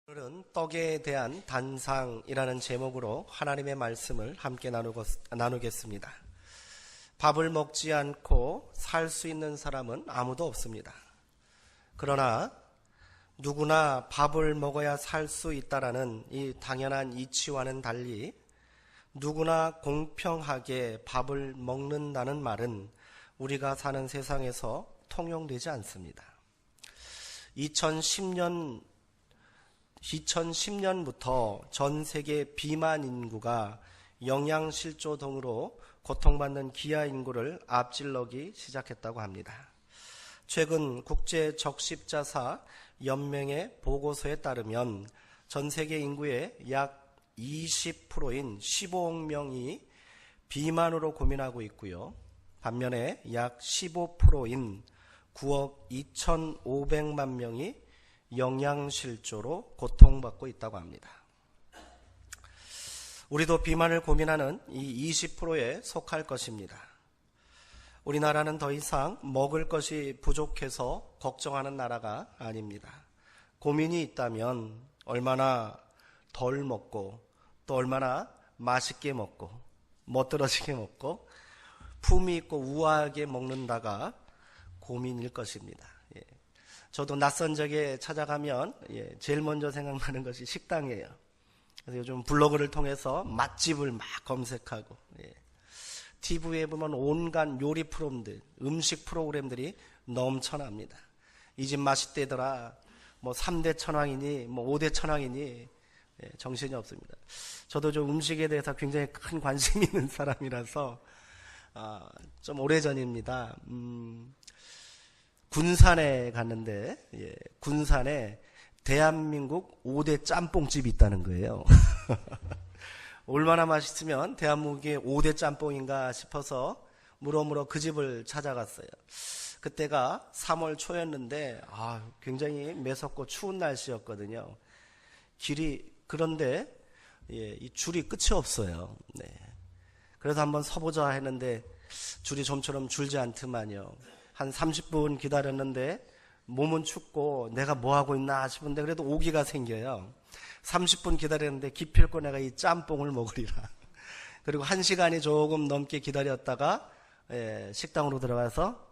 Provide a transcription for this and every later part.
오늘은 떡에 대한 단상이라는 제목으로 하나님의 말씀을 함께 나누겠습니다. 밥을 먹지 않고 살 수 있는 사람은 아무도 없습니다. 그러나 누구나 밥을 먹어야 살 수 있다라는 이 당연한 이치와는 달리 누구나 공평하게 밥을 먹는다는 말은 우리가 사는 세상에서 통용되지 않습니다. 2010년부터 전 세계 비만 인구가 영양실조 등으로 고통받는 기아 인구를 앞질러기 시작했다고 합니다. 최근 국제적십자사 연맹의 보고서에 따르면 전 세계 인구의 약 20%인 15억 명이 비만으로 고민하고 있고요. 반면에 약 15%인 9억 2,500만 명이 영양실조로 고통받고 있다고 합니다. 우리도 비만을 고민하는 이 20%에 속할 것입니다. 우리나라는 더 이상 먹을 것이 부족해서 걱정하는 나라가 아닙니다. 고민이 있다면 얼마나 덜 먹고 또 얼마나 맛있게 먹고 멋들어지게 먹고 품위 있고 우아하게 먹는다가 고민일 것입니다. 저도 낯선 지역에 찾아가면 제일 먼저 생각나는 것이 식당이에요. 그래서 요즘 블로그를 통해서 맛집을 막 검색하고 TV에 보면 온갖 요리 프로그램들, 음식 프로그램들이 넘쳐납니다. 이 집 맛있대더라, 뭐 3대 천왕이니 뭐 5대 천왕이니 정신이 없습니다. 저도 좀 음식에 대해서 굉장히 큰 관심이 있는 사람이라서 좀 오래전입니다. 군산에 갔는데 군산에 대한민국 5대 짬뽕집이 있다는 거예요. 얼마나 맛있으면 대한민국의 5대 짬뽕인가 싶어서 물어물어 그 집을 찾아갔어요. 그때가 3월 초였는데 굉장히 매섭고 추운 날씨였거든요. 그런데 이 줄이 끝이 없어요. 그래서 한번 서보자 했는데 줄이 좀처럼 줄지 않더만요. 한 30분 기다렸는데 몸은 춥고 내가 뭐하고 있나 싶은데 그래도 오기가 생겨요. 30분 기다렸는데 기필코 내가 이 짬뽕을 먹으리라. 그리고 1시간이 조금 넘게 기다렸다가 식당으로 들어가서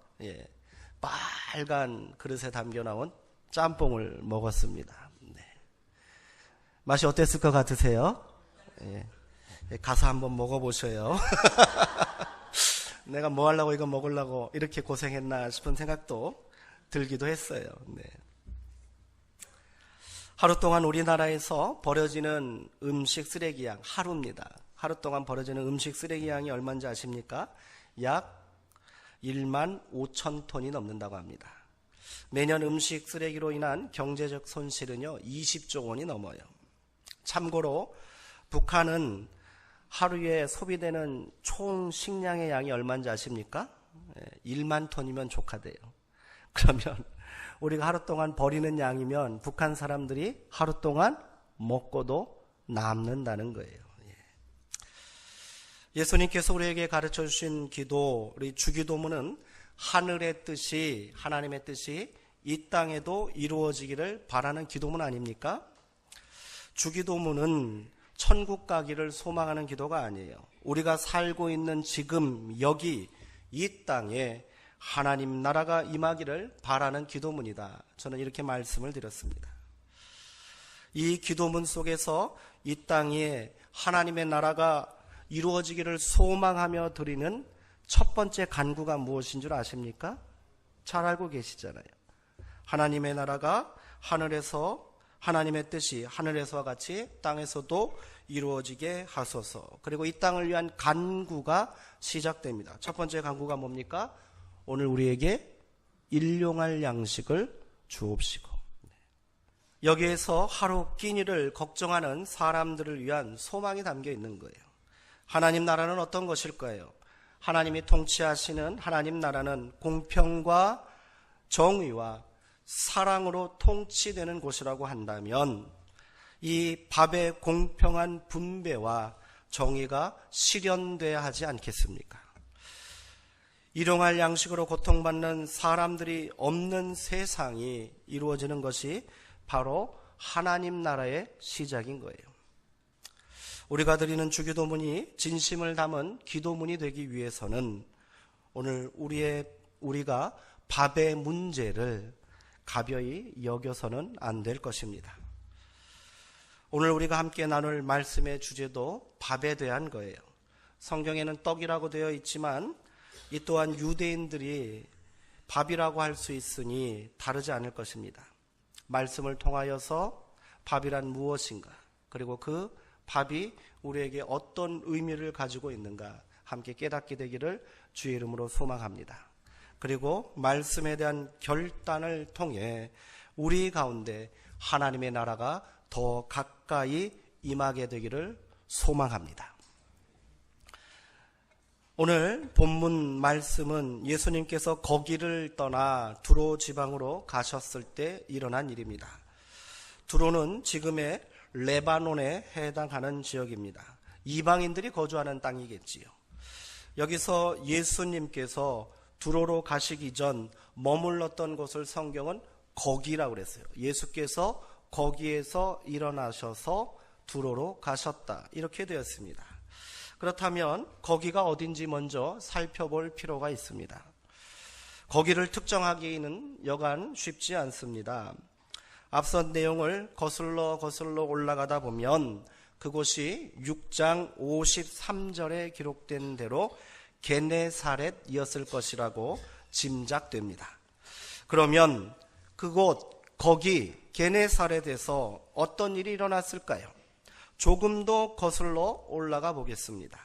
빨간 그릇에 담겨 나온 짬뽕을 먹었습니다. 맛이 어땠을 것 같으세요? 가서 한번 먹어보셔요. 내가 뭐 하려고 이거 먹으려고 이렇게 고생했나 싶은 생각도 들기도 했어요. 하루 동안 우리나라에서 버려지는 음식 쓰레기 양 하루입니다. 하루 동안 버려지는 음식 쓰레기 양이 얼마인지 아십니까? 약 1만 5천 톤이 넘는다고 합니다. 매년 음식 쓰레기로 인한 경제적 손실은요 20조 원이 넘어요. 참고로 북한은 하루에 소비되는 총 식량의 양이 얼마인지 아십니까? 1만 톤이면 족하대요. 그러면 우리가 하루 동안 버리는 양이면 북한 사람들이 하루 동안 먹고도 남는다는 거예요. 예수님께서 우리에게 가르쳐 주신 기도, 우리 주기도문은 하늘의 뜻이, 하나님의 뜻이 이 땅에도 이루어지기를 바라는 기도문 아닙니까? 주기도문은 천국 가기를 소망하는 기도가 아니에요. 우리가 살고 있는 지금 여기 이 땅에 하나님 나라가 임하기를 바라는 기도문이다. 저는 이렇게 말씀을 드렸습니다. 이 기도문 속에서 이 땅에 하나님의 나라가 이루어지기를 소망하며 드리는 첫 번째 간구가 무엇인 줄 아십니까? 잘 알고 계시잖아요. 하나님의 나라가 하나님의 뜻이 하늘에서와 같이 땅에서도 이루어지게 하소서. 그리고 이 땅을 위한 간구가 시작됩니다. 첫 번째 간구가 뭡니까? 오늘 우리에게 일용할 양식을 주옵시고. 여기에서 하루 끼니를 걱정하는 사람들을 위한 소망이 담겨 있는 거예요. 하나님 나라는 어떤 것일까요? 하나님이 통치하시는 하나님 나라는 공평과 정의와 사랑으로 통치되는 곳이라고 한다면 이 밥의 공평한 분배와 정의가 실현돼야 하지 않겠습니까? 일용할 양식으로 고통받는 사람들이 없는 세상이 이루어지는 것이 바로 하나님 나라의 시작인 거예요. 우리가 드리는 주기도문이 진심을 담은 기도문이 되기 위해서는 오늘 우리가 밥의 문제를 가벼이 여겨서는 안 될 것입니다. 오늘 우리가 함께 나눌 말씀의 주제도 밥에 대한 거예요. 성경에는 떡이라고 되어 있지만 이 또한 유대인들이 밥이라고 할 수 있으니 다르지 않을 것입니다. 말씀을 통하여서 밥이란 무엇인가, 그리고 그 밥이 우리에게 어떤 의미를 가지고 있는가 함께 깨닫게 되기를 주의 이름으로 소망합니다. 그리고 말씀에 대한 결단을 통해 우리 가운데 하나님의 나라가 더 가까이 임하게 되기를 소망합니다. 오늘 본문 말씀은 예수님께서 거기를 떠나 두로 지방으로 가셨을 때 일어난 일입니다. 두로는 지금의 레바논에 해당하는 지역입니다. 이방인들이 거주하는 땅이겠지요. 여기서 예수님께서 두로로 가시기 전 머물렀던 곳을 성경은 거기라고 그랬어요. 예수께서 거기에서 일어나셔서 두로로 가셨다, 이렇게 되었습니다. 그렇다면 거기가 어딘지 먼저 살펴볼 필요가 있습니다. 거기를 특정하기는 여간 쉽지 않습니다. 앞선 내용을 거슬러 올라가다 보면 그곳이 6장 53절에 기록된 대로 게네사렛이었을 것이라고 짐작됩니다. 그러면 거기 게네사렛에서 어떤 일이 일어났을까요? 조금 더 거슬러 올라가 보겠습니다.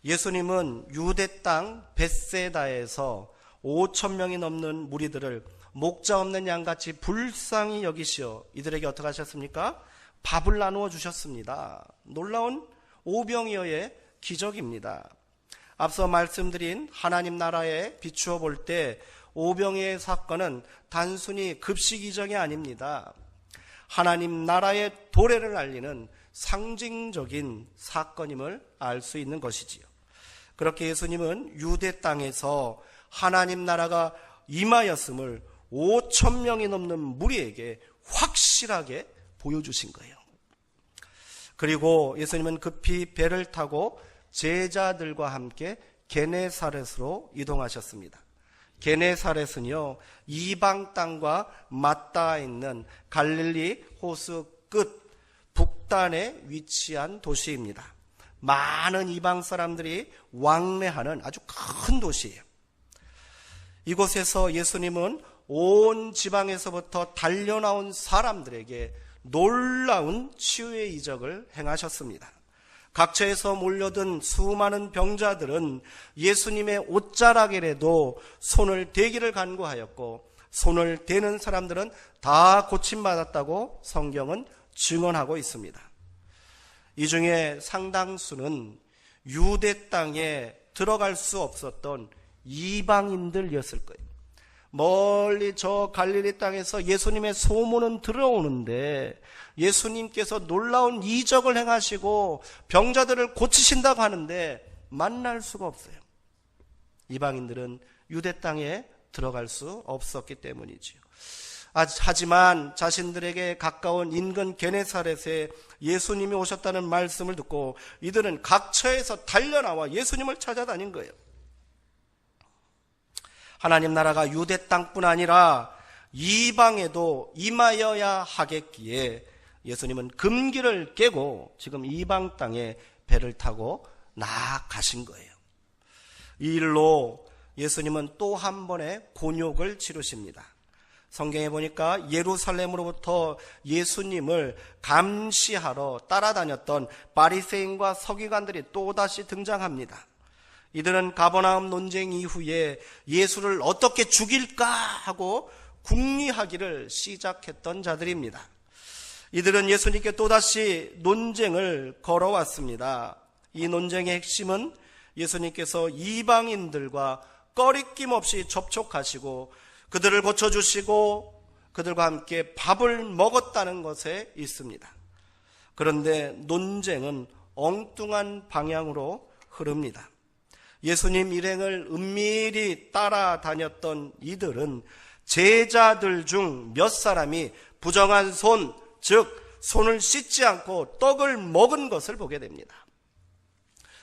예수님은 유대 땅 벳세다에서 5,000명이 넘는 무리들을 목자 없는 양같이 불쌍히 여기시어 이들에게 어떻게 하셨습니까? 밥을 나누어 주셨습니다. 놀라운 오병이어의 기적입니다. 앞서 말씀드린 하나님 나라에 비추어 볼 때 오병이어의 사건은 단순히 급식 이적이 아닙니다. 하나님 나라의 도래를 알리는 상징적인 사건임을 알 수 있는 것이지요. 그렇게 예수님은 유대 땅에서 하나님 나라가 임하였음을 5,000명이 넘는 무리에게 확실하게 보여주신 거예요. 그리고 예수님은 급히 배를 타고 제자들과 함께 게네사렛으로 이동하셨습니다. 게네사렛은요, 이방 땅과 맞닿아 있는 갈릴리 호수 끝 북단에 위치한 도시입니다. 많은 이방 사람들이 왕래하는 아주 큰 도시예요. 이곳에서 예수님은 온 지방에서부터 달려나온 사람들에게 놀라운 치유의 이적을 행하셨습니다. 각처에서 몰려든 수많은 병자들은 예수님의 옷자락에라도 손을 대기를 간구하였고, 손을 대는 사람들은 다 고침받았다고 성경은 증언하고 있습니다. 이 중에 상당수는 유대 땅에 들어갈 수 없었던 이방인들이었을 거예요. 멀리 저 갈릴리 땅에서 예수님의 소문은 들어오는데 예수님께서 놀라운 이적을 행하시고 병자들을 고치신다고 하는데 만날 수가 없어요. 이방인들은 유대 땅에 들어갈 수 없었기 때문이지요. 하지만 자신들에게 가까운 인근 게네사렛에 예수님이 오셨다는 말씀을 듣고 이들은 각처에서 달려나와 예수님을 찾아다닌 거예요. 하나님 나라가 유대 땅뿐 아니라 이방에도 임하여야 하겠기에 예수님은 금기를 깨고 지금 이방 땅에 배를 타고 나아가신 거예요. 이 일로 예수님은 또 한 번의 곤욕을 치르십니다. 성경에 보니까 예루살렘으로부터 예수님을 감시하러 따라다녔던 바리새인과 서기관들이 또다시 등장합니다. 이들은 가버나움 논쟁 이후에 예수를 어떻게 죽일까 하고 궁리하기를 시작했던 자들입니다. 이들은 예수님께 또다시 논쟁을 걸어왔습니다. 이 논쟁의 핵심은 예수님께서 이방인들과 꺼리낌 없이 접촉하시고 그들을 고쳐주시고 그들과 함께 밥을 먹었다는 것에 있습니다. 그런데 논쟁은 엉뚱한 방향으로 흐릅니다. 예수님 일행을 은밀히 따라다녔던 이들은 제자들 중 몇 사람이 부정한 손, 즉 손을 씻지 않고 떡을 먹은 것을 보게 됩니다.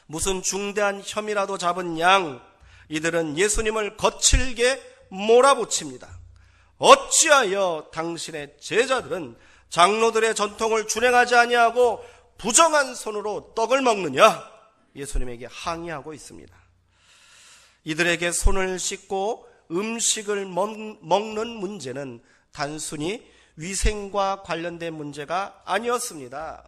무슨 중대한 혐의라도 잡은 양, 이들은 예수님을 거칠게 몰아붙입니다. 어찌하여 당신의 제자들은 장로들의 전통을 준행하지 아니하고 부정한 손으로 떡을 먹느냐? 예수님에게 항의하고 있습니다. 이들에게 손을 씻고 음식을 먹는 문제는 단순히 위생과 관련된 문제가 아니었습니다.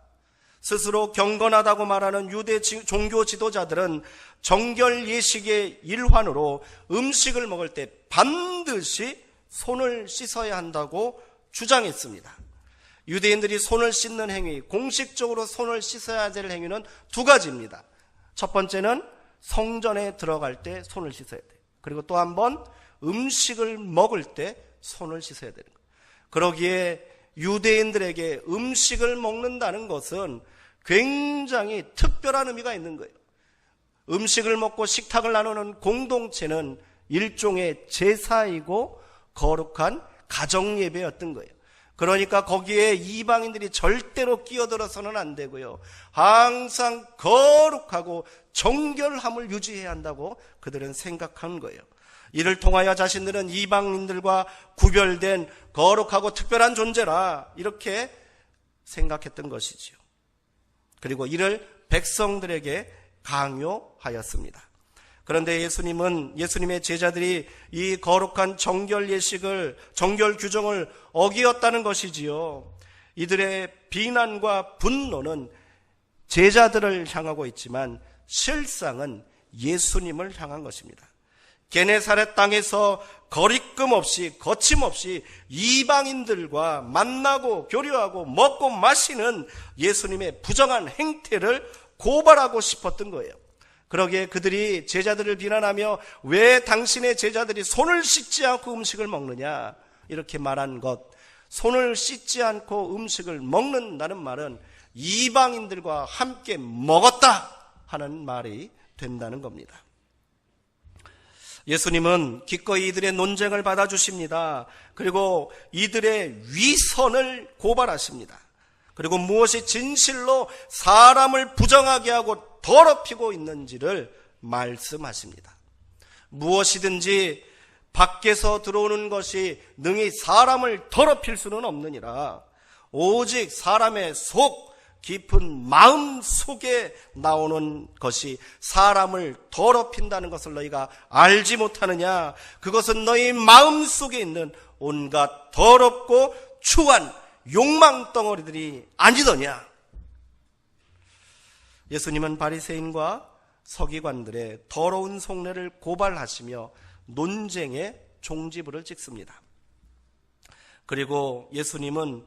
스스로 경건하다고 말하는 유대 종교 지도자들은 정결 예식의 일환으로 음식을 먹을 때 반드시 손을 씻어야 한다고 주장했습니다. 유대인들이 손을 씻는 행위, 공식적으로 손을 씻어야 될 행위는 두 가지입니다. 첫 번째는 성전에 들어갈 때 손을 씻어야 돼요. 그리고 또 한 번 음식을 먹을 때 손을 씻어야 되는 거예요. 그러기에 유대인들에게 음식을 먹는다는 것은 굉장히 특별한 의미가 있는 거예요. 음식을 먹고 식탁을 나누는 공동체는 일종의 제사이고 거룩한 가정예배였던 거예요. 그러니까 거기에 이방인들이 절대로 끼어들어서는 안 되고요. 항상 거룩하고 정결함을 유지해야 한다고 그들은 생각한 거예요. 이를 통하여 자신들은 이방인들과 구별된 거룩하고 특별한 존재라 이렇게 생각했던 것이지요. 그리고 이를 백성들에게 강요하였습니다. 그런데 예수님의 제자들이 이 거룩한 정결 예식을, 정결 규정을 어기었다는 것이지요. 이들의 비난과 분노는 제자들을 향하고 있지만 실상은 예수님을 향한 것입니다. 게네사렛 땅에서 거리낌 없이 거침없이 이방인들과 만나고 교류하고 먹고 마시는 예수님의 부정한 행태를 고발하고 싶었던 거예요. 그러기에 그들이 제자들을 비난하며 왜 당신의 제자들이 손을 씻지 않고 음식을 먹느냐 이렇게 말한 것, 손을 씻지 않고 음식을 먹는다는 말은 이방인들과 함께 먹었다 하는 말이 된다는 겁니다. 예수님은 기꺼이 이들의 논쟁을 받아주십니다. 그리고 이들의 위선을 고발하십니다. 그리고 무엇이 진실로 사람을 부정하게 하고 더럽히고 있는지를 말씀하십니다. 무엇이든지 밖에서 들어오는 것이 능히 사람을 더럽힐 수는 없느니라. 오직 사람의 속 깊은 마음 속에 나오는 것이 사람을 더럽힌다는 것을 너희가 알지 못하느냐? 그것은 너희 마음 속에 있는 온갖 더럽고 추한 욕망 덩어리들이 아니더냐? 예수님은 바리새인과 서기관들의 더러운 속내를 고발하시며 논쟁의 종지부를 찍습니다. 그리고 예수님은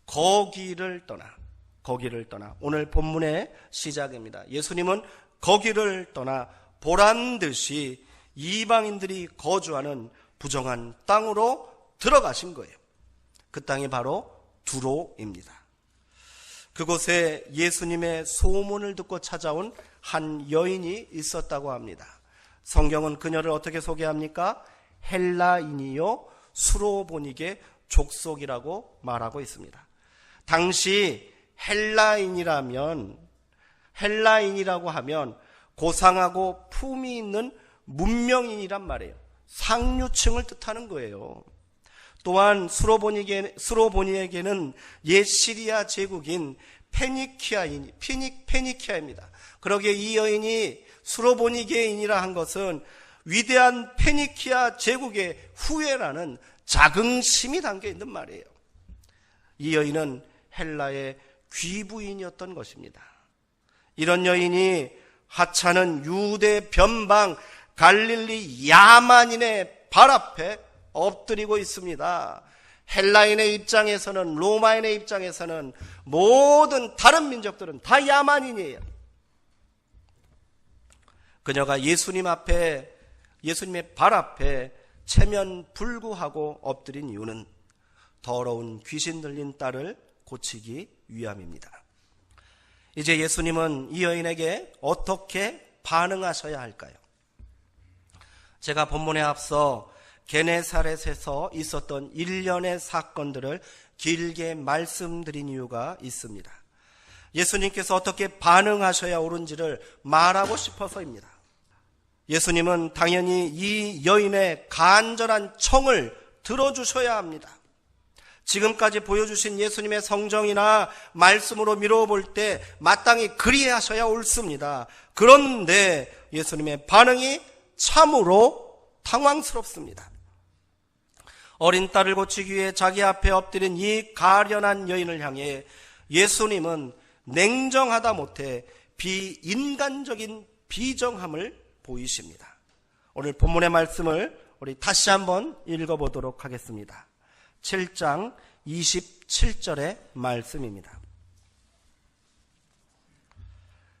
거기를 떠나 오늘 본문의 시작입니다. 예수님은 거기를 떠나 보란듯이 이방인들이 거주하는 부정한 땅으로 들어가신 거예요. 그 땅이 바로 두로입니다. 그곳에 예수님의 소문을 듣고 찾아온 한 여인이 있었다고 합니다. 성경은 그녀를 어떻게 소개합니까? 헬라인이요 수로보니게 족속이라고 말하고 있습니다. 당시 헬라인이라고 하면 고상하고 품위 있는 문명인이란 말이에요. 상류층을 뜻하는 거예요. 또한 수로보니에게는 옛 시리아 제국인 페니키아입니다. 그러기에 이 여인이 수로보니게인이라 한 것은 위대한 페니키아 제국의 후예라는 자긍심이 담겨 있는 말이에요. 이 여인은 헬라의 귀부인이었던 것입니다. 이런 여인이 하찮은 유대 변방 갈릴리 야만인의 발 앞에 엎드리고 있습니다. 헬라인의 입장에서는, 로마인의 입장에서는 모든 다른 민족들은 다 야만인이에요. 그녀가 예수님의 발 앞에 체면불구하고 엎드린 이유는 더러운 귀신 들린 딸을 고치기 위함입니다. 이제 예수님은 이 여인에게 어떻게 반응하셔야 할까요? 제가 본문에 앞서 게네사렛에서 있었던 일련의 사건들을 길게 말씀드린 이유가 있습니다. 예수님께서 어떻게 반응하셔야 옳은지를 말하고 싶어서입니다. 예수님은 당연히 이 여인의 간절한 청을 들어주셔야 합니다. 지금까지 보여주신 예수님의 성정이나 말씀으로 미루어 볼 때 마땅히 그리하셔야 옳습니다. 그런데 예수님의 반응이 참으로 당황스럽습니다. 어린 딸을 고치기 위해 자기 앞에 엎드린 이 가련한 여인을 향해 예수님은 냉정하다 못해 비인간적인 비정함을 보이십니다. 오늘 본문의 말씀을 우리 다시 한번 읽어보도록 하겠습니다. 7장 27절의 말씀입니다.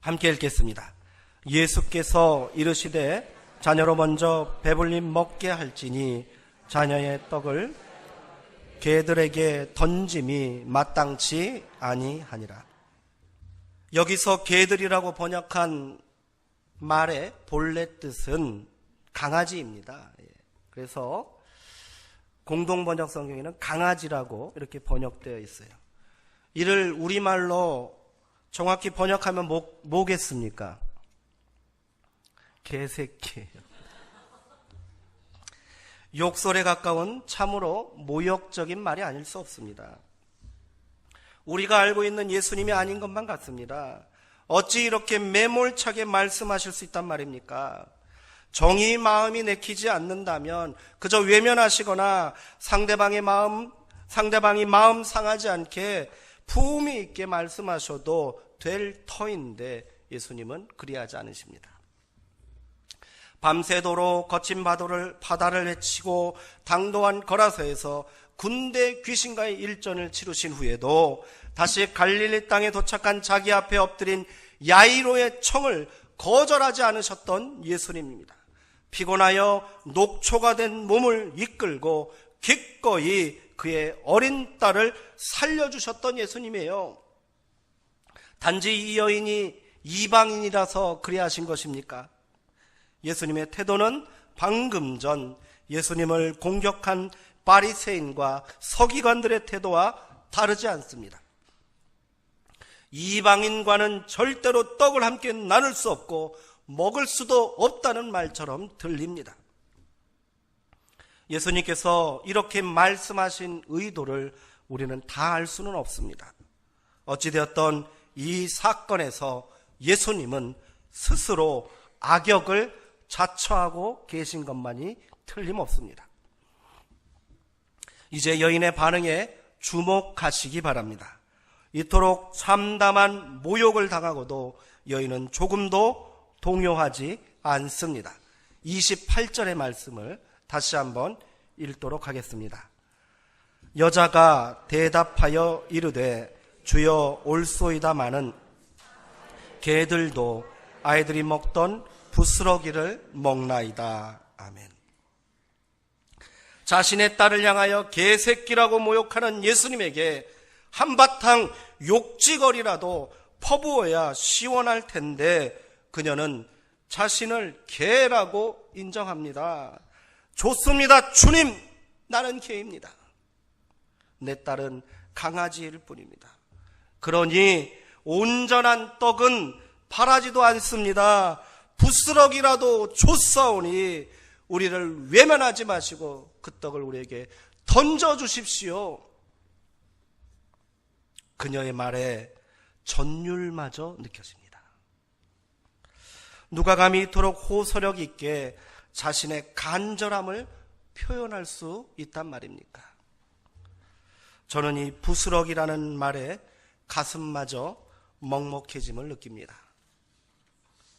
함께 읽겠습니다. 예수께서 이르시되 자녀로 먼저 배불림 먹게 할지니 자녀의 떡을 개들에게 던짐이 마땅치 아니하니라. 여기서 개들이라고 번역한 말의 본래 뜻은 강아지입니다. 그래서 공동번역 성경에는 강아지라고 이렇게 번역되어 있어요. 이를 우리말로 정확히 번역하면 뭐겠습니까? 개새끼예요. 욕설에 가까운 참으로 모욕적인 말이 아닐 수 없습니다. 우리가 알고 있는 예수님이 아닌 것만 같습니다. 어찌 이렇게 매몰차게 말씀하실 수 있단 말입니까? 정의 마음이 내키지 않는다면 그저 외면하시거나 상대방이 마음 상하지 않게 품위 있게 말씀하셔도 될 터인데 예수님은 그리하지 않으십니다. 밤새도록 거친 바다를 헤치고 당도한 거라서에서 군대 귀신과의 일전을 치르신 후에도 다시 갈릴리 땅에 도착한 자기 앞에 엎드린 야이로의 청을 거절하지 않으셨던 예수님입니다. 피곤하여 녹초가 된 몸을 이끌고 기꺼이 그의 어린 딸을 살려주셨던 예수님이에요. 단지 이 여인이 이방인이라서 그리하신 것입니까? 예수님의 태도는 방금 전 예수님을 공격한 바리새인과 서기관들의 태도와 다르지 않습니다. 이방인과는 절대로 떡을 함께 나눌 수 없고 먹을 수도 없다는 말처럼 들립니다. 예수님께서 이렇게 말씀하신 의도를 우리는 다 알 수는 없습니다. 어찌되었던 이 사건에서 예수님은 스스로 악역을 자처하고 계신 것만이 틀림없습니다. 이제 여인의 반응에 주목하시기 바랍니다. 이토록 참담한 모욕을 당하고도 여인은 조금도 동요하지 않습니다. 28절의 말씀을 다시 한번 읽도록 하겠습니다. 여자가 대답하여 이르되 주여 올소이다마는 개들도 아이들이 먹던 부스러기를 먹나이다. 아멘. 자신의 딸을 향하여 개새끼라고 모욕하는 예수님에게 한바탕 욕지거리라도 퍼부어야 시원할 텐데 그녀는 자신을 개라고 인정합니다. 좋습니다. 주님, 나는 개입니다. 내 딸은 강아지일 뿐입니다. 그러니 온전한 떡은 바라지도 않습니다. 부스러기라도 줬사오니 우리를 외면하지 마시고 그 떡을 우리에게 던져주십시오. 그녀의 말에 전율마저 느껴집니다. 누가 감히 이토록 호소력 있게 자신의 간절함을 표현할 수 있단 말입니까? 저는 이 부스러기라는 말에 가슴마저 먹먹해짐을 느낍니다.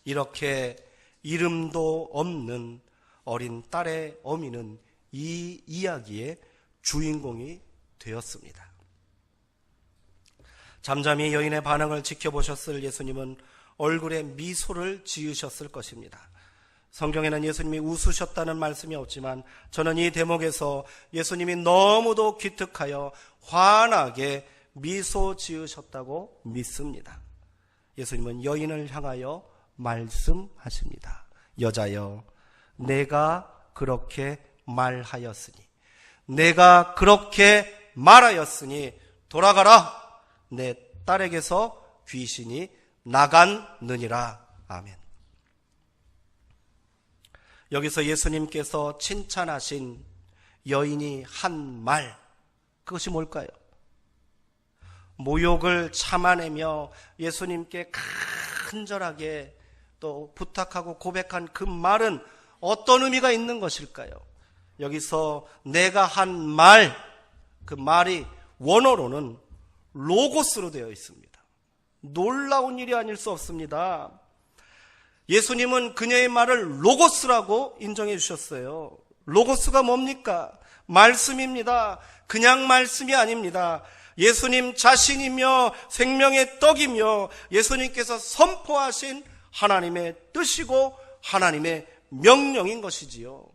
이렇게 이름도 없는 어린 딸의 어미는 이 이야기의 주인공이 되었습니다. 잠잠히 여인의 반응을 지켜보셨을 예수님은 얼굴에 미소를 지으셨을 것입니다. 성경에는 예수님이 웃으셨다는 말씀이 없지만 저는 이 대목에서 예수님이 너무도 기특하여 환하게 미소 지으셨다고 믿습니다. 예수님은 여인을 향하여 말씀하십니다. 여자여, 내가 그렇게 말하였으니, 내가 그렇게 말하였으니 돌아가라. 내 딸에게서 귀신이 나갔느니라. 아멘. 여기서 예수님께서 칭찬하신 여인이 한 말, 그것이 뭘까요? 모욕을 참아내며 예수님께 간절하게 또 부탁하고 고백한 그 말은 어떤 의미가 있는 것일까요? 여기서 내가 한 말, 그 말이 원어로는 로고스로 되어 있습니다. 놀라운 일이 아닐 수 없습니다. 예수님은 그녀의 말을 로고스라고 인정해 주셨어요. 로고스가 뭡니까? 말씀입니다. 그냥 말씀이 아닙니다. 예수님 자신이며 생명의 떡이며 예수님께서 선포하신 하나님의 뜻이고 하나님의 명령인 것이지요.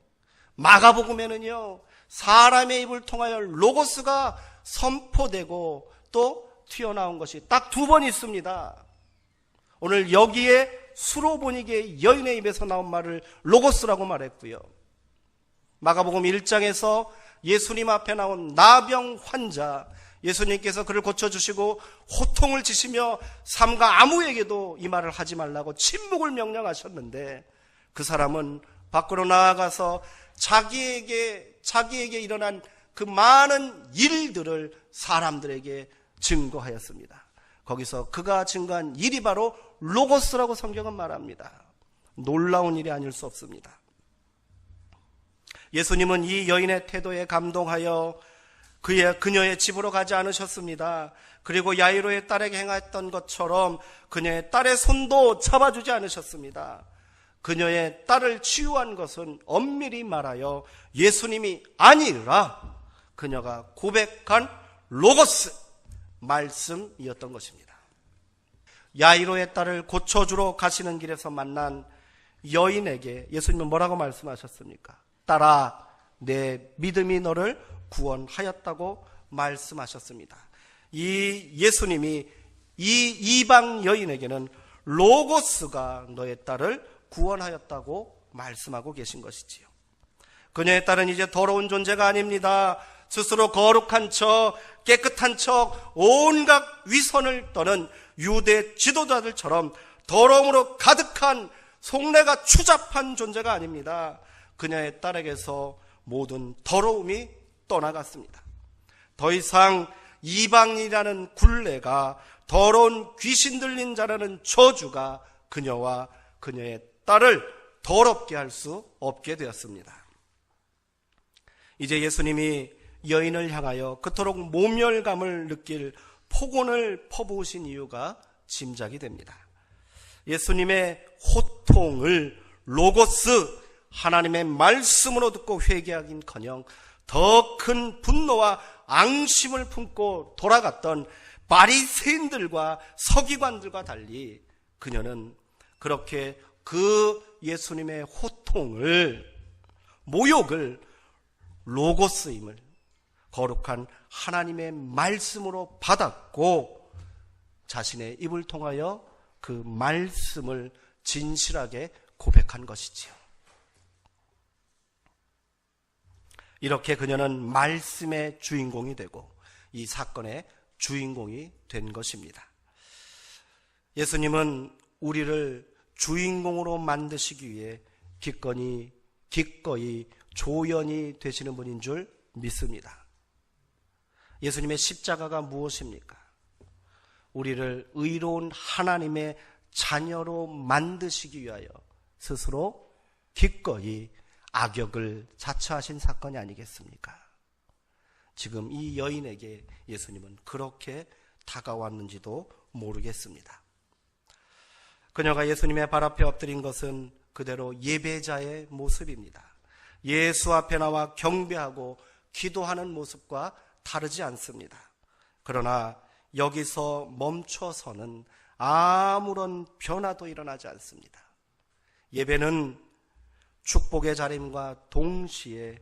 마가복음에는요, 사람의 입을 통하여 로고스가 선포되고 또 튀어나온 것이 딱 2번 있습니다. 오늘 여기에 수로보니게 여인의 입에서 나온 말을 로고스라고 말했고요. 마가복음 1장에서 예수님 앞에 나온 나병 환자, 예수님께서 그를 고쳐주시고 호통을 치시며 삼가 아무에게도 이 말을 하지 말라고 침묵을 명령하셨는데 그 사람은 밖으로 나아가서 자기에게 일어난 그 많은 일들을 사람들에게 증거하였습니다. 거기서 그가 증거한 일이 바로 로고스라고 성경은 말합니다. 놀라운 일이 아닐 수 없습니다. 예수님은 이 여인의 태도에 감동하여 그녀의 집으로 가지 않으셨습니다. 그리고 야이로의 딸에게 행했던 것처럼 그녀의 딸의 손도 잡아주지 않으셨습니다. 그녀의 딸을 치유한 것은 엄밀히 말하여 예수님이 아니라 그녀가 고백한 로고스, 말씀이었던 것입니다. 야이로의 딸을 고쳐주러 가시는 길에서 만난 여인에게 예수님은 뭐라고 말씀하셨습니까? 딸아, 내 믿음이 너를 구원하였다고 말씀하셨습니다. 이 예수님이 이 이방 여인에게는 로고스가 너의 딸을 구원하였다고 말씀하고 계신 것이지요. 그녀의 딸은 이제 더러운 존재가 아닙니다. 스스로 거룩한 척, 깨끗한 척, 온갖 위선을 떠는 유대 지도자들처럼 더러움으로 가득한 속내가 추잡한 존재가 아닙니다. 그녀의 딸에게서 모든 더러움이 떠나갔습니다. 더 이상 이방이라는 굴레가, 더러운 귀신 들린 자라는 저주가 그녀와 그녀의 딸을 더럽게 할 수 없게 되었습니다. 이제 예수님이 여인을 향하여 그토록 모멸감을 느낄 폭언을 퍼부으신 이유가 짐작이 됩니다. 예수님의 호통을 로고스, 하나님의 말씀으로 듣고 회개하긴커녕 더 큰 분노와 앙심을 품고 돌아갔던 바리새인들과 서기관들과 달리 그녀는 그렇게 그 예수님의 호통을, 모욕을 로고스임을, 거룩한 하나님의 말씀으로 받았고 자신의 입을 통하여 그 말씀을 진실하게 고백한 것이지요. 이렇게 그녀는 말씀의 주인공이 되고 이 사건의 주인공이 된 것입니다. 예수님은 우리를 주인공으로 만드시기 위해 기꺼이 조연이 되시는 분인 줄 믿습니다. 예수님의 십자가가 무엇입니까? 우리를 의로운 하나님의 자녀로 만드시기 위하여 스스로 기꺼이 악역을 자처하신 사건이 아니겠습니까? 지금 이 여인에게 예수님은 그렇게 다가왔는지도 모르겠습니다. 그녀가 예수님의 발 앞에 엎드린 것은 그대로 예배자의 모습입니다. 예수 앞에 나와 경배하고 기도하는 모습과 다르지 않습니다. 그러나 여기서 멈춰서는 아무런 변화도 일어나지 않습니다. 예배는 축복의 자림과 동시에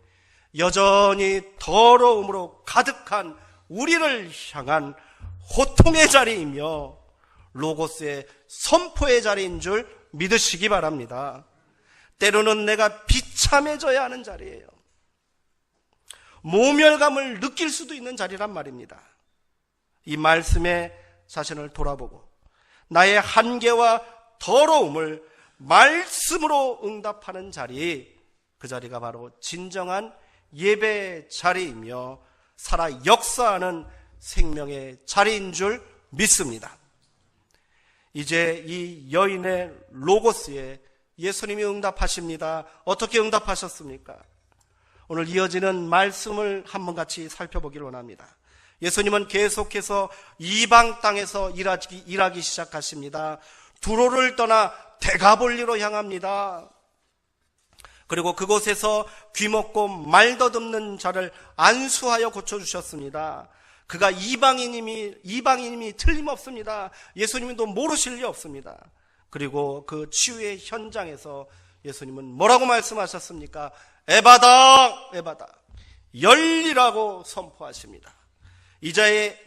여전히 더러움으로 가득한 우리를 향한 호통의 자리이며 로고스의 선포의 자리인 줄 믿으시기 바랍니다. 때로는 내가 비참해져야 하는 자리예요. 모멸감을 느낄 수도 있는 자리란 말입니다. 이 말씀에 자신을 돌아보고 나의 한계와 더러움을 말씀으로 응답하는 자리, 그 자리가 바로 진정한 예배의 자리이며 살아 역사하는 생명의 자리인 줄 믿습니다. 이제 이 여인의 로고스에 예수님이 응답하십니다. 어떻게 응답하셨습니까? 오늘 이어지는 말씀을 한번 같이 살펴보기를 원합니다. 예수님은 계속해서 이방 땅에서 일하기 시작하십니다. 두로를 떠나 데가볼리로 향합니다. 그리고 그곳에서 귀먹고 말 더듬는 자를 안수하여 고쳐주셨습니다. 그가 이방인임이 틀림없습니다. 예수님도 모르실 리 없습니다. 그리고 그 치유의 현장에서 예수님은 뭐라고 말씀하셨습니까? 에바다, 에바다, 열리라고 선포하십니다. 이제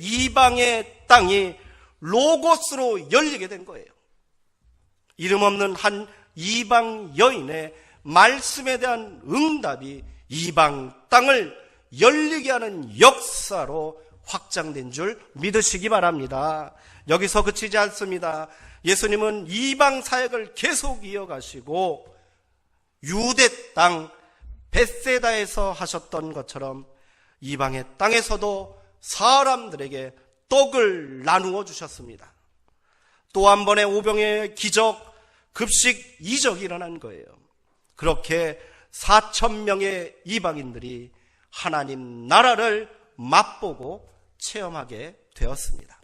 이방의 땅이 로고스로 열리게 된 거예요. 이름 없는 한 이방 여인의 말씀에 대한 응답이 이방 땅을 열리게 하는 역사로 확장된 줄 믿으시기 바랍니다. 여기서 그치지 않습니다. 예수님은 이방 사역을 계속 이어가시고 유대 땅 벳세다에서 하셨던 것처럼 이방의 땅에서도 사람들에게 떡을 나누어 주셨습니다. 또 한 번의 오병의 기적, 급식 이적이 일어난 거예요. 그렇게 4,000명의 이방인들이 하나님 나라를 맛보고 체험하게 되었습니다.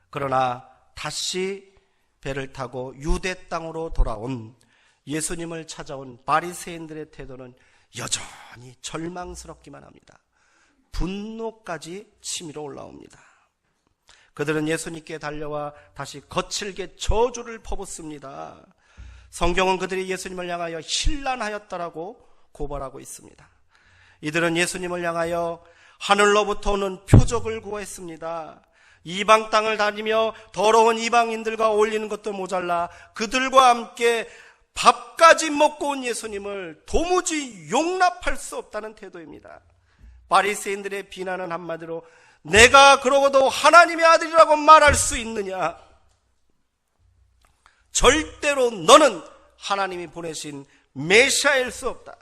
그러나 다시 배를 타고 유대 땅으로 돌아온 예수님을 찾아온 바리새인들의 태도는 여전히 절망스럽기만 합니다. 분노까지 치밀어 올라옵니다. 그들은 예수님께 달려와 다시 거칠게 저주를 퍼붓습니다. 성경은 그들이 예수님을 향하여 신란하였다라고 고발하고 있습니다. 이들은 예수님을 향하여 하늘로부터 오는 표적을 구했습니다. 이방 땅을 다니며 더러운 이방인들과 어울리는 것도 모자라 그들과 함께 밥까지 먹고 온 예수님을 도무지 용납할 수 없다는 태도입니다. 바리새인들의 비난은 한마디로 내가 그러고도 하나님의 아들이라고 말할 수 있느냐? 절대로 너는 하나님이 보내신 메시아일 수 없다.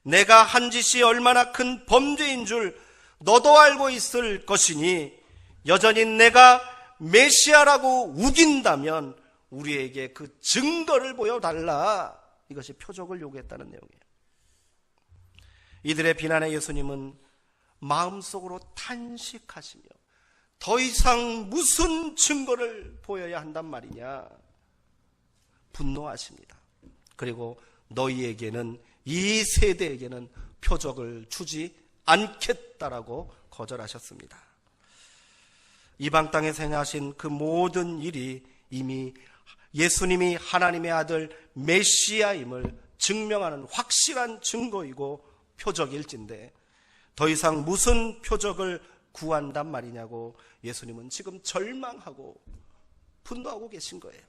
내가 한 짓이 얼마나 큰 범죄인 줄 너도 알고 있을 것이니 여전히 내가 메시아라고 우긴다면 우리에게 그 증거를 보여달라. 이것이 표적을 요구했다는 내용이에요. 이들의 비난에 예수님은 마음속으로 탄식하시며 더 이상 무슨 증거를 보여야 한단 말이냐 분노하십니다. 그리고 너희에게는, 이 세대에게는 표적을 주지 않겠다라고 거절하셨습니다. 이방 땅에서 행하신 그 모든 일이 이미 예수님이 하나님의 아들 메시아임을 증명하는 확실한 증거이고 표적일진데 더 이상 무슨 표적을 구한단 말이냐고 예수님은 지금 절망하고 분노하고 계신 거예요.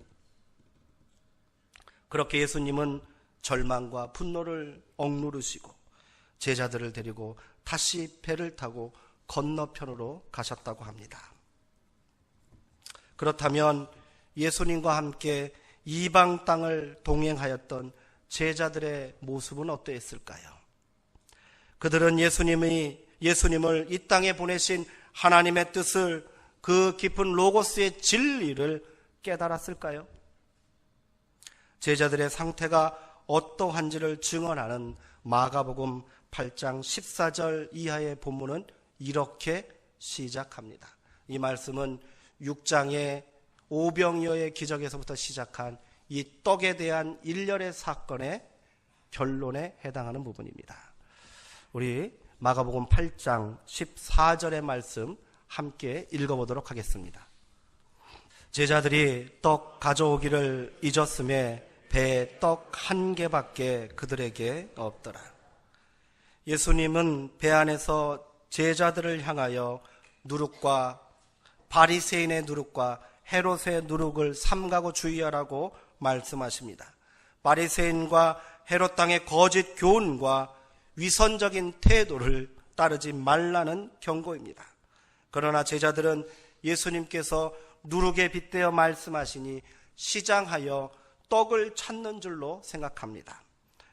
그렇게 예수님은 절망과 분노를 억누르시고 제자들을 데리고 다시 배를 타고 건너편으로 가셨다고 합니다. 그렇다면 예수님과 함께 이방 땅을 동행하였던 제자들의 모습은 어떠했을까요? 그들은 예수님을 이 땅에 보내신 하나님의 뜻을, 그 깊은 로고스의 진리를 깨달았을까요? 제자들의 상태가 어떠한지를 증언하는 마가복음 8장 14절 이하의 본문은 이렇게 시작합니다. 이 말씀은 6장의 오병이어의 기적에서부터 시작한 이 떡에 대한 일련의 사건의 결론에 해당하는 부분입니다. 우리 마가복음 8장 14절의 말씀 함께 읽어보도록 하겠습니다. 제자들이 떡 가져오기를 잊었음에 배에 떡 한 개밖에 그들에게 없더라. 예수님은 배 안에서 제자들을 향하여 누룩과 바리새인의 누룩과 헤롯의 누룩을 삼가고 주의하라고 말씀하십니다. 바리새인과 헤롯 땅의 거짓 교훈과 위선적인 태도를 따르지 말라는 경고입니다. 그러나 제자들은 예수님께서 누룩에 빗대어 말씀하시니 시장하여 떡을 찾는 줄로 생각합니다.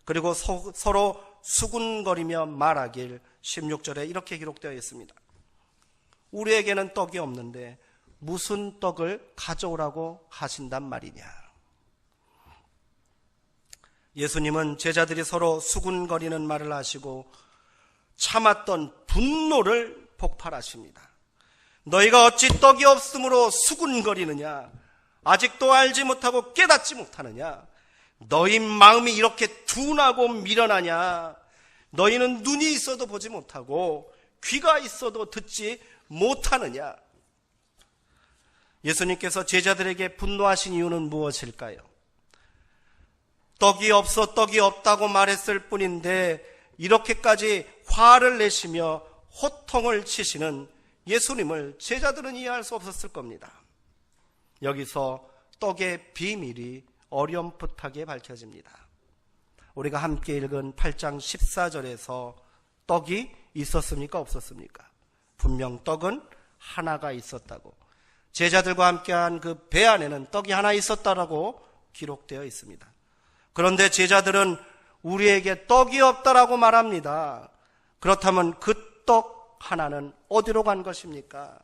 그리고 서로 수군거리며 말하길 16절에 이렇게 기록되어 있습니다. 우리에게는 떡이 없는데 무슨 떡을 가져오라고 하신단 말이냐. 예수님은 제자들이 서로 수군거리는 말을 하시고 참았던 분노를 폭발하십니다. 너희가 어찌 떡이 없으므로 수군거리느냐? 아직도 알지 못하고 깨닫지 못하느냐? 너희 마음이 이렇게 둔하고 미련하냐? 너희는 눈이 있어도 보지 못하고 귀가 있어도 듣지 못하느냐? 예수님께서 제자들에게 분노하신 이유는 무엇일까요? 떡이 없어 떡이 없다고 말했을 뿐인데 이렇게까지 화를 내시며 호통을 치시는 예수님을 제자들은 이해할 수 없었을 겁니다. 여기서 떡의 비밀이 어렴풋하게 밝혀집니다. 우리가 함께 읽은 8장 14절에서 떡이 있었습니까? 없었습니까? 분명 떡은 하나가 있었다고, 제자들과 함께한 그 배 안에는 떡이 하나 있었다라고 기록되어 있습니다. 그런데 제자들은 우리에게 떡이 없다라고 말합니다. 그렇다면 그 떡 하나는 어디로 간 것입니까?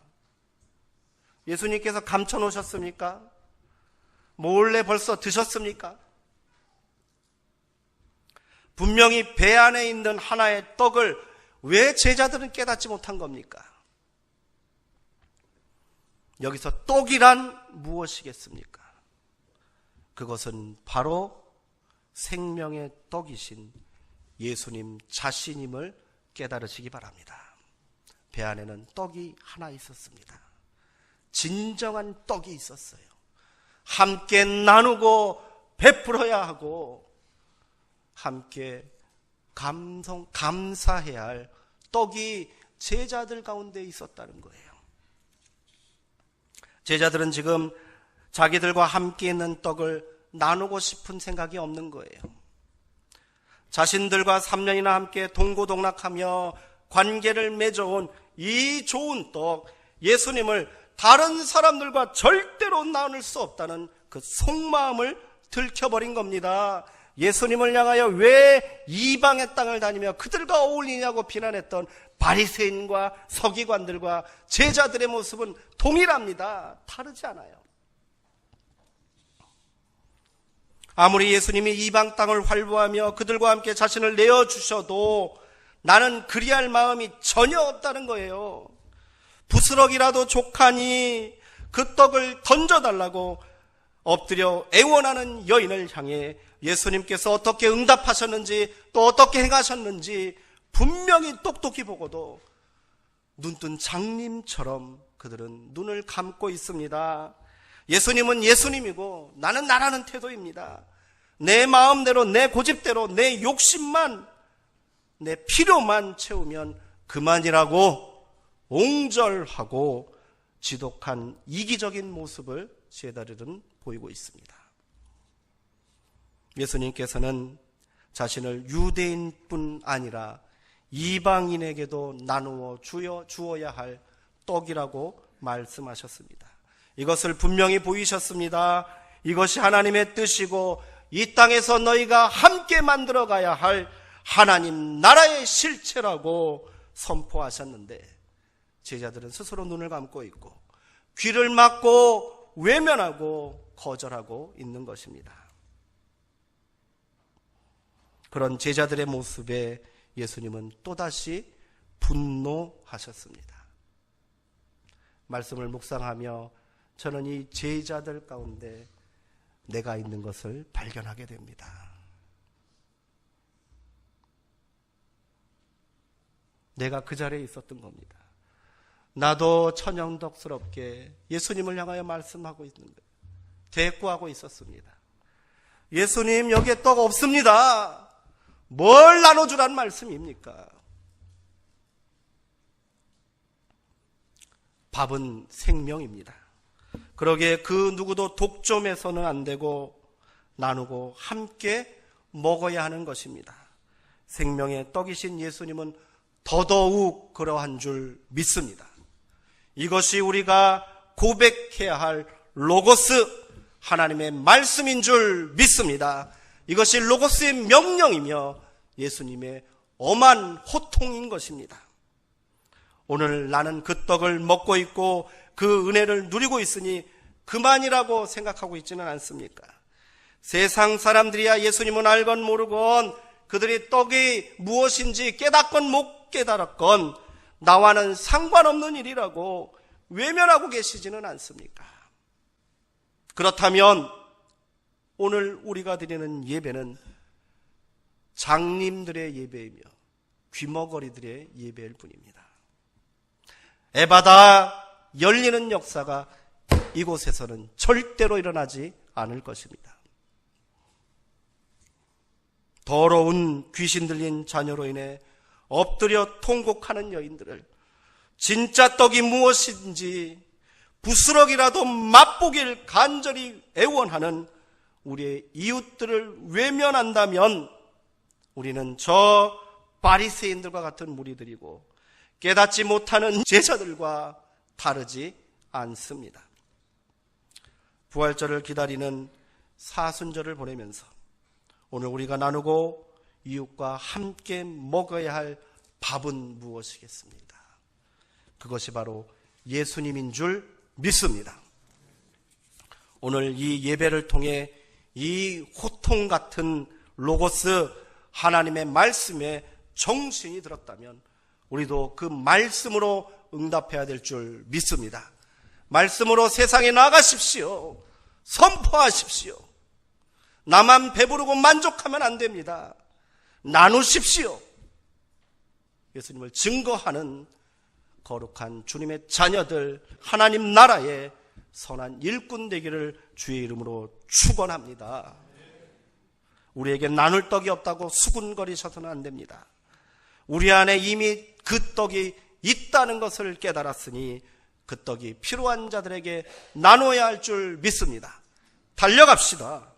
예수님께서 감춰놓으셨습니까? 몰래 벌써 드셨습니까? 분명히 배 안에 있는 하나의 떡을 왜 제자들은 깨닫지 못한 겁니까? 여기서 떡이란 무엇이겠습니까? 그것은 바로 생명의 떡이신 예수님 자신임을 깨달으시기 바랍니다. 배 안에는 떡이 하나 있었습니다. 진정한 떡이 있었어요. 함께 나누고 베풀어야 하고 함께 감사해야 할 떡이 제자들 가운데 있었다는 거예요. 제자들은 지금 자기들과 함께 있는 떡을 나누고 싶은 생각이 없는 거예요. 자신들과 3년이나 함께 동고동락하며 관계를 맺어온 이 좋은 떡, 예수님을 다른 사람들과 절대로 나눌 수 없다는 그 속마음을 들켜버린 겁니다. 예수님을 향하여 왜 이방의 땅을 다니며 그들과 어울리냐고 비난했던 바리새인과 서기관들과 제자들의 모습은 동일합니다. 다르지 않아요. 아무리 예수님이 이방 땅을 활보하며 그들과 함께 자신을 내어주셔도 나는 그리할 마음이 전혀 없다는 거예요. 부스럭이라도 족하니 그 떡을 던져달라고 엎드려 애원하는 여인을 향해 예수님께서 어떻게 응답하셨는지 또 어떻게 행하셨는지 분명히 똑똑히 보고도 눈뜬 장님처럼 그들은 눈을 감고 있습니다. 예수님은 예수님이고 나는 나라는 태도입니다. 내 마음대로 내 고집대로 내 욕심만 내 필요만 채우면 그만이라고 옹졸하고 지독한 이기적인 모습을 제자들은 보이고 있습니다. 예수님께서는 자신을 유대인뿐 아니라 이방인에게도 나누어 주어야 할 떡이라고 말씀하셨습니다. 이것을 분명히 보이셨습니다. 이것이 하나님의 뜻이고 이 땅에서 너희가 함께 만들어가야 할 하나님 나라의 실체라고 선포하셨는데 제자들은 스스로 눈을 감고 있고 귀를 막고 외면하고 거절하고 있는 것입니다. 그런 제자들의 모습에 예수님은 또다시 분노하셨습니다. 말씀을 묵상하며 저는 이 제자들 가운데 내가 있는 것을 발견하게 됩니다. 내가 그 자리에 있었던 겁니다. 나도 천연덕스럽게 예수님을 향하여 말씀하고 있는 거예요. 대꾸하고 있었습니다. 예수님, 여기에 떡 없습니다. 뭘 나눠주란 말씀입니까? 밥은 생명입니다. 그러기에 그 누구도 독점해서는 안 되고 나누고 함께 먹어야 하는 것입니다. 생명의 떡이신 예수님은 더더욱 그러한 줄 믿습니다. 이것이 우리가 고백해야 할 로고스, 하나님의 말씀인 줄 믿습니다. 이것이 로고스의 명령이며 예수님의 엄한 호통인 것입니다. 오늘 나는 그 떡을 먹고 있고 그 은혜를 누리고 있으니 그만이라고 생각하고 있지는 않습니까? 세상 사람들이야 예수님은 알건 모르건 그들의 떡이 무엇인지 깨닫건 못 깨달았건 나와는 상관없는 일이라고 외면하고 계시지는 않습니까? 그렇다면 오늘 우리가 드리는 예배는 장님들의 예배이며 귀머거리들의 예배일 뿐입니다. 에바다 열리는 역사가 이곳에서는 절대로 일어나지 않을 것입니다. 더러운 귀신 들린 자녀로 인해 엎드려 통곡하는 여인들을 진짜 떡이 무엇인지 부스럭이라도 맛보길 간절히 애원하는 우리의 이웃들을 외면한다면 우리는 저 바리새인들과 같은 무리들이고 깨닫지 못하는 제자들과 다르지 않습니다. 부활절을 기다리는 사순절을 보내면서 오늘 우리가 나누고 이웃과 함께 먹어야 할 밥은 무엇이겠습니까? 그것이 바로 예수님인 줄 믿습니다. 오늘 이 예배를 통해 이 호통 같은 로고스 하나님의 말씀에 정신이 들었다면 우리도 그 말씀으로 응답해야 될 줄 믿습니다. 말씀으로 세상에 나가십시오. 선포하십시오. 나만 배부르고 만족하면 안 됩니다. 나누십시오. 예수님을 증거하는 거룩한 주님의 자녀들, 하나님 나라의 선한 일꾼 되기를 주의 이름으로 축원합니다. 우리에게 나눌 떡이 없다고 수군거리셔서는 안 됩니다. 우리 안에 이미 그 떡이 있다는 것을 깨달았으니 그 떡이 필요한 자들에게 나눠야 할 줄 믿습니다. 달려갑시다.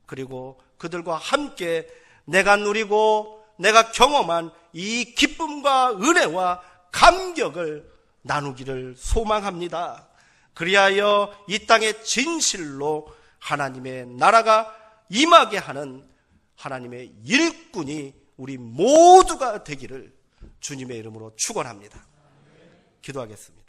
그리고 그들과 함께 내가 누리고 내가 경험한 이 기쁨과 은혜와 감격을 나누기를 소망합니다. 그리하여 이 땅의 진실로 하나님의 나라가 임하게 하는 하나님의 일꾼이 우리 모두가 되기를 주님의 이름으로 축원합니다. 기도하겠습니다.